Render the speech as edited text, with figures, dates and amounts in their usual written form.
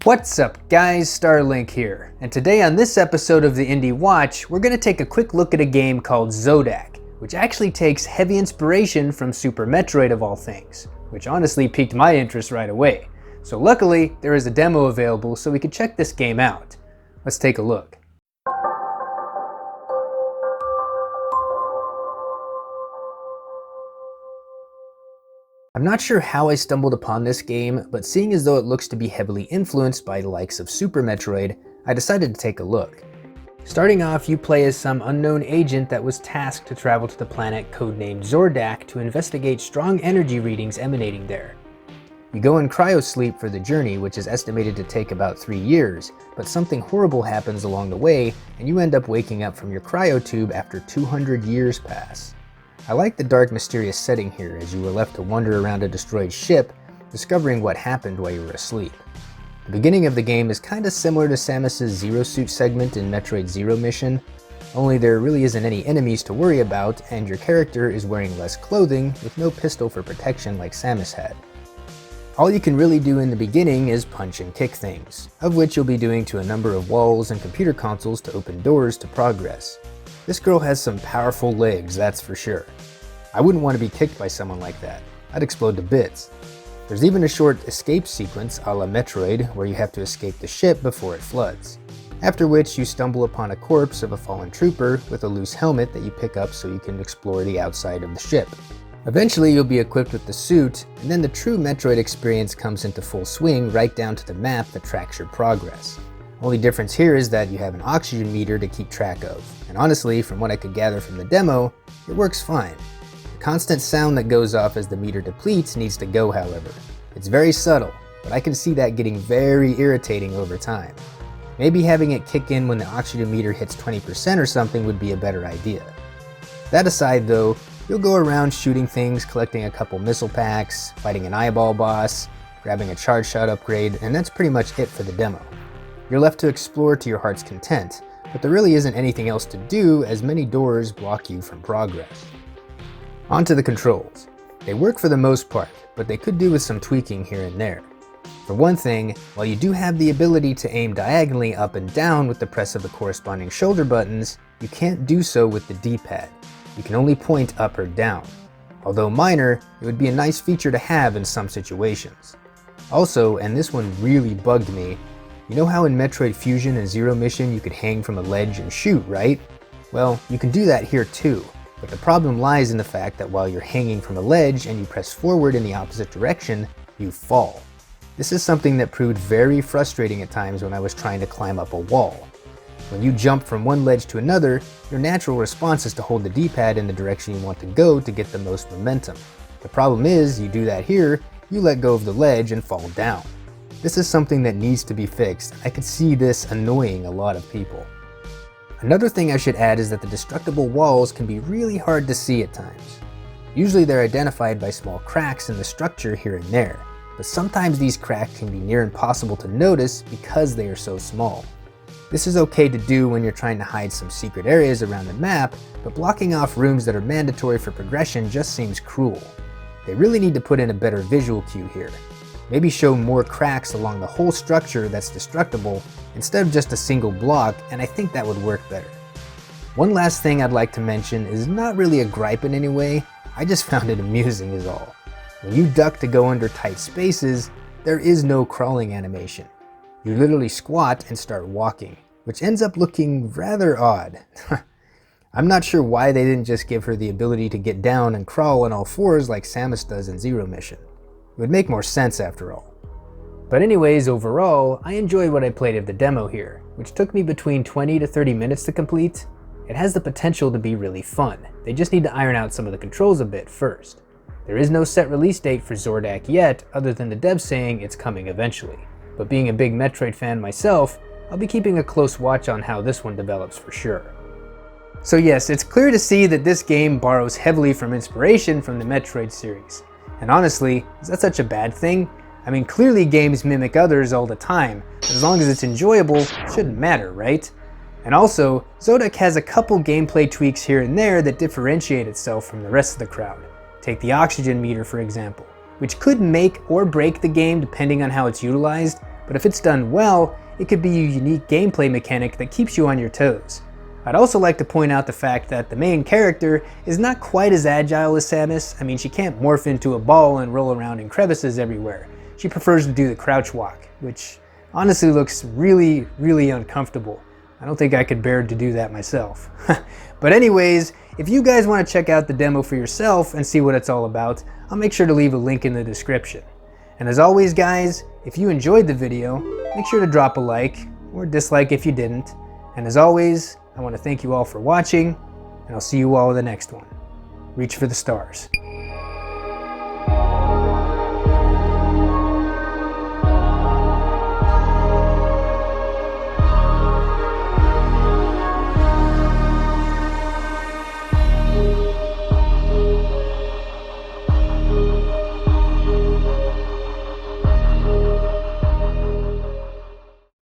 What's up guys, Starlink here, and today on this episode of the Indie Watch, we're going to take a quick look at a game called Zodac, which actually takes heavy inspiration from Super Metroid of all things, which honestly piqued my interest right away. So luckily, there is a demo available so we could check this game out. Let's take a look. I'm not sure how I stumbled upon this game, but seeing as though it looks to be heavily influenced by the likes of Super Metroid, I decided to take a look. Starting off, you play as some unknown agent that was tasked to travel to the planet codenamed Zordak to investigate strong energy readings emanating there. You go in cryosleep for the journey, which is estimated to take about 3 years, but something horrible happens along the way, and you end up waking up from your cryotube after 200 years pass. I like the dark, mysterious setting here, as you were left to wander around a destroyed ship, discovering what happened while you were asleep. The beginning of the game is kinda similar to Samus's Zero Suit segment in Metroid Zero Mission, only there really isn't any enemies to worry about, and your character is wearing less clothing, with no pistol for protection like Samus had. All you can really do in the beginning is punch and kick things, of which you'll be doing to a number of walls and computer consoles to open doors to progress. This girl has some powerful legs, that's for sure. I wouldn't want to be kicked by someone like that. I'd explode to bits. There's even a short escape sequence a la Metroid where you have to escape the ship before it floods. After which you stumble upon a corpse of a fallen trooper with a loose helmet that you pick up so you can explore the outside of the ship. Eventually you'll be equipped with the suit, and then the true Metroid experience comes into full swing right down to the map that tracks your progress. Only difference here is that you have an oxygen meter to keep track of, and honestly, from what I could gather from the demo, it works fine. The constant sound that goes off as the meter depletes needs to go, however. It's very subtle, but I can see that getting very irritating over time. Maybe having it kick in when the oxygen meter hits 20% or something would be a better idea. That aside though, you'll go around shooting things, collecting a couple missile packs, fighting an eyeball boss, grabbing a charge shot upgrade, and that's pretty much it for the demo. You're left to explore to your heart's content, but there really isn't anything else to do as many doors block you from progress. On to the controls. They work for the most part, but they could do with some tweaking here and there. For one thing, while you do have the ability to aim diagonally up and down with the press of the corresponding shoulder buttons, you can't do so with the D-pad. You can only point up or down. Although minor, it would be a nice feature to have in some situations. Also, and this one really bugged me, you know how in Metroid Fusion and Zero Mission you could hang from a ledge and shoot, right? Well, you can do that here too, but the problem lies in the fact that while you're hanging from a ledge and you press forward in the opposite direction, you fall. This is something that proved very frustrating at times when I was trying to climb up a wall. When you jump from one ledge to another, your natural response is to hold the D-pad in the direction you want to go to get the most momentum. The problem is, you do that here, you let go of the ledge and fall down. This is something that needs to be fixed. I could see this annoying a lot of people. Another thing I should add is that the destructible walls can be really hard to see at times. Usually they're identified by small cracks in the structure here and there, but sometimes these cracks can be near impossible to notice because they are so small. This is okay to do when you're trying to hide some secret areas around the map, but blocking off rooms that are mandatory for progression just seems cruel. They really need to put in a better visual cue here. Maybe show more cracks along the whole structure that's destructible instead of just a single block, and I think that would work better. One last thing I'd like to mention is not really a gripe in any way, I just found it amusing is all. When you duck to go under tight spaces, there is no crawling animation. You literally squat and start walking, which ends up looking rather odd. I'm not sure why they didn't just give her the ability to get down and crawl on all fours like Samus does in Zero Mission. It would make more sense after all. But anyways, overall, I enjoyed what I played of the demo here, which took me between 20 to 30 minutes to complete. It has the potential to be really fun. They just need to iron out some of the controls a bit first. There is no set release date for Zordak yet, other than the devs saying it's coming eventually. But being a big Metroid fan myself, I'll be keeping a close watch on how this one develops for sure. So yes, it's clear to see that this game borrows heavily from inspiration from the Metroid series. And honestly, is that such a bad thing? I mean, clearly games mimic others all the time, but as long as it's enjoyable, it shouldn't matter, right? And also, Zodac has a couple gameplay tweaks here and there that differentiate itself from the rest of the crowd. Take the oxygen meter for example, which could make or break the game depending on how it's utilized, but if it's done well, it could be a unique gameplay mechanic that keeps you on your toes. I'd also like to point out the fact that the main character is not quite as agile as Samus. I mean, she can't morph into a ball and roll around in crevices everywhere. She prefers to do the crouch walk, which honestly looks really, really uncomfortable. I don't think I could bear to do that myself. But anyways, if you guys want to check out the demo for yourself and see what it's all about, I'll make sure to leave a link in the description. And as always guys, if you enjoyed the video, make sure to drop a like, or dislike if you didn't. And as always, I want to thank you all for watching, and I'll see you all in the next one. Reach for the stars.